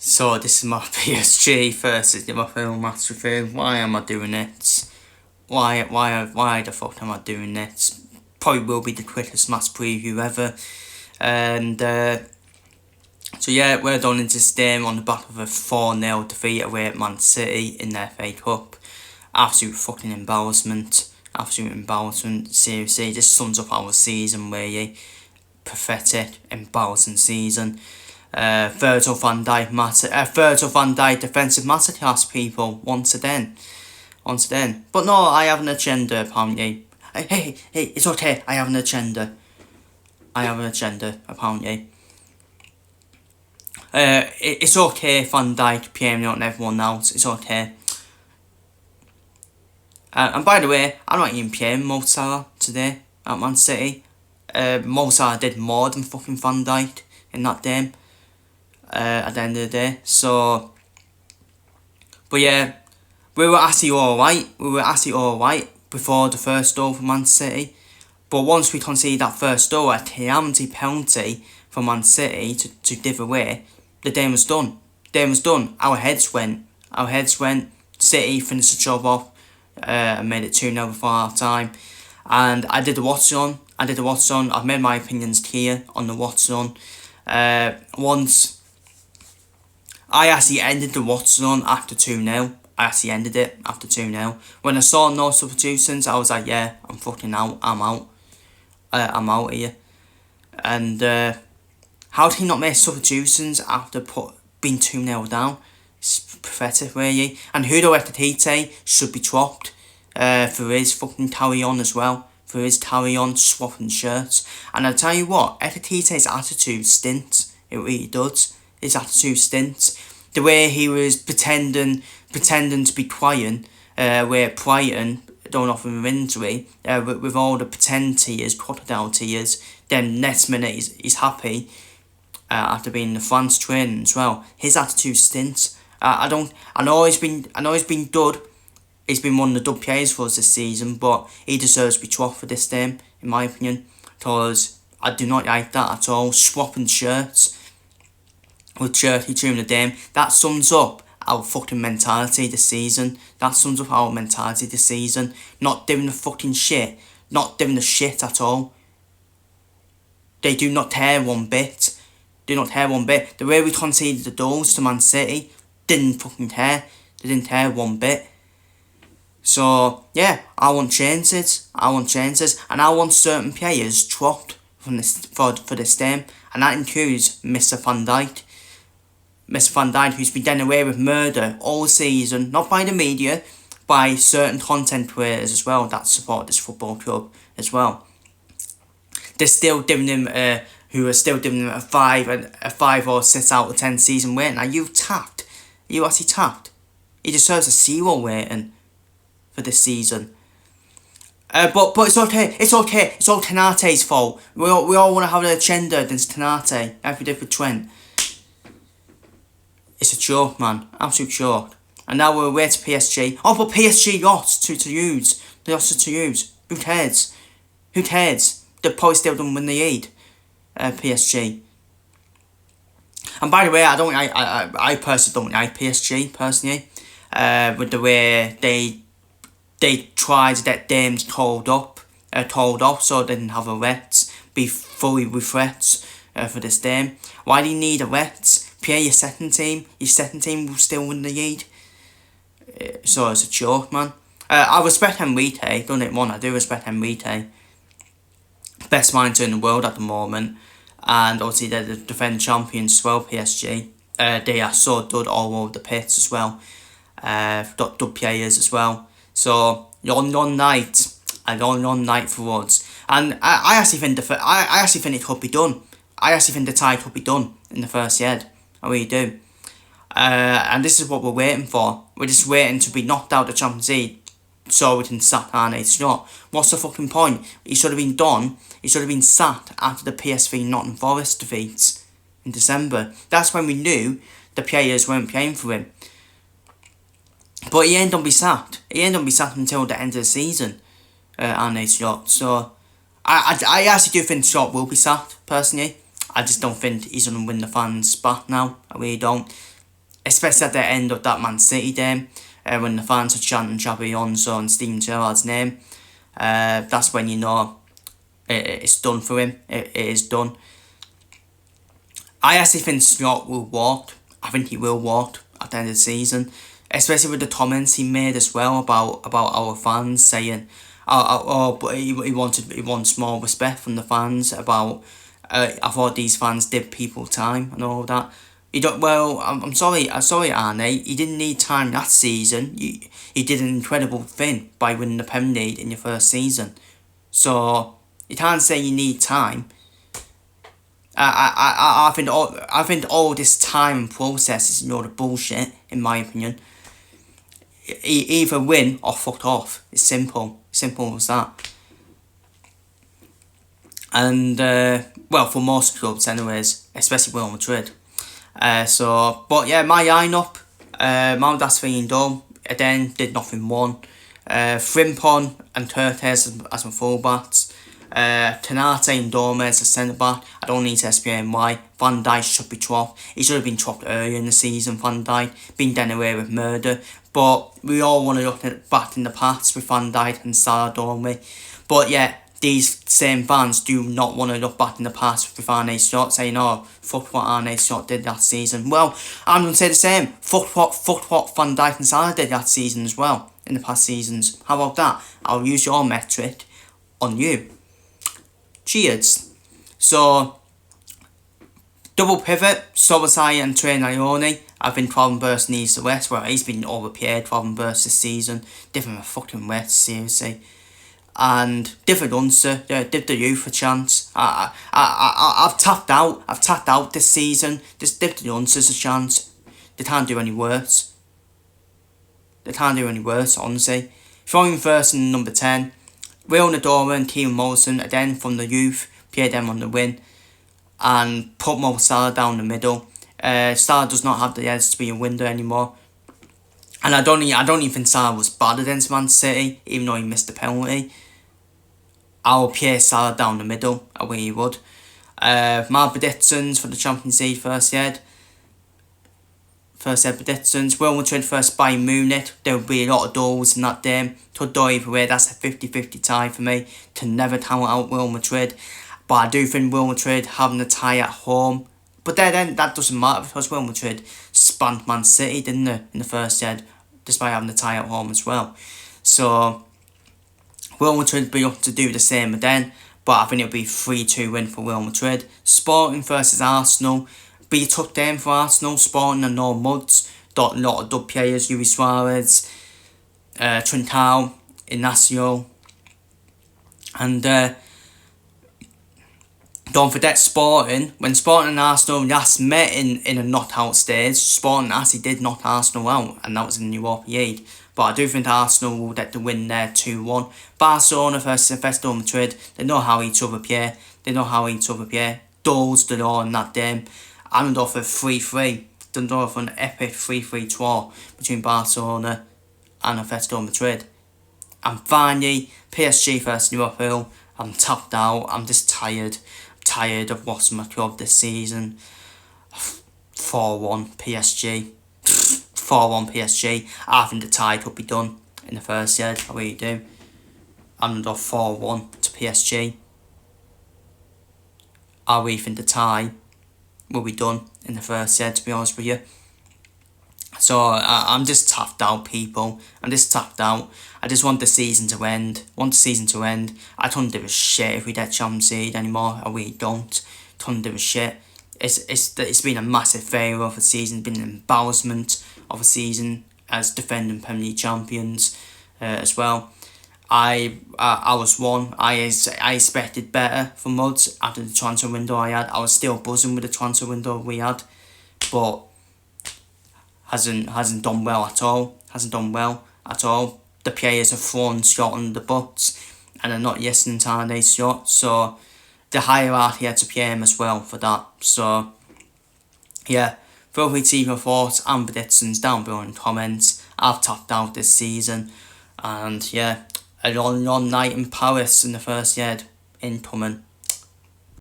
So this is my PSG versus Liverpool match review. Why am I doing it? Why the fuck am I doing it? Probably will be the quickest match preview ever. And so yeah, we're done into this game on the back of a 4-0 defeat away at Man City in their FA Cup. Absolute fucking embarrassment. Absolute embarrassment. Seriously, this sums up our season really. Pathetic, embarrassing season. Virgil van Dijk defensive masterclass, people, once again. But no, I have an agenda apparently. Hey, it's okay, I have an agenda. Apparently. It's okay, Van Dijk PMing out everyone else, it's okay. And by the way, I'm not even PMing Mo Salah today at Man City. Mo Salah did more than fucking Van Dijk in that game. At the end of the day, so. But yeah, we were actually alright before the first goal for Man City. But once we conceded that first goal, a calamity penalty for Man City to give away, the game was done. Our heads went. City finished the job off and made it 2-0 before half time. And I did the watch on. I've made my opinions clear on the watch on. Once I actually ended the watch on after 2-0. When I saw no substitutions, I was like, yeah, I'm fucking out. I'm out here. And how did he not make substitutions after being 2-0 down? It's pathetic, really. And Hugo Ekitike should be dropped for his fucking carry on as well. For his carry on swapping shirts. And I'll tell you what, Ekitike's attitude stints. It really does. His attitude stints. The way he was pretending to be crying, where Brighton don't offer him injury, with all the pretend tears, crocodile tears. Then next minute he's happy after being in the France training as well. His attitude stints. I know he's been good. He's been one of the good players for us this season, but he deserves to be dropped for this game, in my opinion, because I do not like that at all. Swapping shirts with Cherky during the game, that sums up our fucking mentality this season. Not doing the fucking shit. Not doing the shit at all. They do not care one bit. The way we conceded the goals to Man City, didn't fucking care. They didn't care one bit. So, yeah, I want chances. And I want certain players dropped from this for this game. And that includes Mr. Van Dijk. Who's been getting away with murder all season, not by the media, by certain content creators as well that support this football club as well. They're still giving him a 5 or 6 out of 10 season rating. Are you tapped? You actually tapped? He deserves a 0 rating for this season. But it's okay. It's all Tenate's fault. We all want to have an agenda against Tenate. Like we did with Trent. It's a joke, man. Absolute joke. And now we're away to PSG. Oh, but PSG lost to use. They lost to use. Who cares? They're probably still don't win the lead. PSG. And by the way, I personally don't like PSG, personally. With the way they tried to get games called off, so they didn't have a rest, be fully refreshed for this game. Why do you need a rest? Play your second team will still win the lead. So it's a joke, man. I respect Henrique, don't get me wrong, I do respect Henrique. Best manager in the world at the moment. And obviously they're the defending champions as well, PSG. They are so good all over the pitch as well. Got good players as well. So long night for us. And I actually think it could be done. I actually think the tie could be done in the first head. I really do. And this is what we're waiting for. We're just waiting to be knocked out of the Champions League so we can sack Arne Slot. What's the fucking point? He should have been done. He should have been sacked after the PSV Nottingham Forest defeats in December. That's when we knew the players weren't playing for him. But he ain't gonna be sacked. Until the end of the season, Arne Slot. So I actually do think Slot will be sacked, personally. I just don't think he's going to win the fans back now. I really don't. especially at the end of that Man City game, when the fans are chanting Xabi Alonso and Steven Gerrard's name. That's when you know it's done for him. It is done. I actually think Scott will walk. I think he will walk at the end of the season, especially with the comments he made as well about our fans saying, but he wants more respect from the fans about. I thought these fans did people time and all that. You don't. Well, I'm sorry, Arne. You didn't need time that season. You did an incredible thing by winning the Premier League in your first season. So you can't say you need time. I think all this time and process is a lot of bullshit, in my opinion. Either win or fuck off. It's simple as that. And well, for most clubs, anyways, especially Real Madrid. But yeah, my lineup, Maldas Feyindom, again, did nothing won. Frimpong and Curtis as my fullbacks. Tenate and Dormes as centre back. I don't need to explain why. Van Dijk should be dropped. He should have been dropped earlier in the season, Van Dijk. Been done away with murder. But we all want to look back in the past with Van Dijk and Salah, don't we? But yeah, these same fans do not want to look back in the past with Arne Slot, saying, oh, fuck what Arne Slot did that season. Well, I'm going to say the same. Fuck what Van Dijk and Salah did that season as well, in the past seasons. How about that? I'll use your metric on you. Cheers. So, double pivot, Sobasai and Trey Ione. I think Robbenburst needs the rest. Well, he's been overpaid, Robbenburst, this season. Different fucking rest, seriously. And different answer. Give the youth a chance. I've tapped out. I've tapped out this season. Just give the answers a chance. They can't do any worse. They can't do any worse, honestly. Throwing first and number 10. Will Nadora and Kieran Morrison, again from the youth, play them on the win. And put Mo Salah down the middle. Salah does not have the edge to be a winner anymore. And I don't even think Salah was bad against Man City, even though he missed the penalty. I'll play Salah down the middle, I really would. My predictions for the Champions League first head predictions. Real Madrid first Bayern Munich. There will be a lot of goals in that game. Could go either way. That's a 50-50 tie for me to never count out Real Madrid. But I do think Real Madrid having a tie at home. But then that doesn't matter because Real Madrid spanked Man City, didn't they, in the first head, despite having a tie at home as well. So Real Madrid will be up to do the same again. But I think it'll be 3-2 win for Real Madrid. Sporting versus Arsenal. Be a tough game for Arsenal. Sporting and no muds. Got a lot of dub players. Luis Suarez, Trincao, Inacio. And don't forget Sporting. When Sporting and Arsenal last met in a knockout stage, Sporting actually did knock Arsenal out. And that was in the Europa League. But I do think Arsenal will get the win there 2-1. Barcelona versus Atletico Madrid. They know how each other play. Goals to know in that game. I'm going for 3-3. Done for an epic 3-3 draw between Barcelona and Atletico Madrid. And finally, PSG versus Liverpool. I'm tapped out. I'm just tired. I'm tired of watching my club this season. 4-1 PSG. 4-1 PSG. I think the tie could be done in the first set. I really do. I'm going to go 4-1 to PSG. I really think the tie will be done in the first set, to be honest with you. So I'm just tapped out, people. I'm just tapped out. I just want the season to end. I don't give a shit if we get Champions League anymore. I really don't. Don't give a shit. It's been a massive failure of the season. Been an embarrassment of a season as defending Premier League champions as well. I was one. I expected better from Muds after the transfer window I had. I was still buzzing with the transfer window we had, but hasn't done well at all. The players have thrown shot on the butts and are not listening to our shot. So the hierarchy had to play him as well for that. So yeah, feel free to leave your thoughts and predictions down below in the comments. I've tapped out this season, and yeah, a long night in Paris in the first year incoming.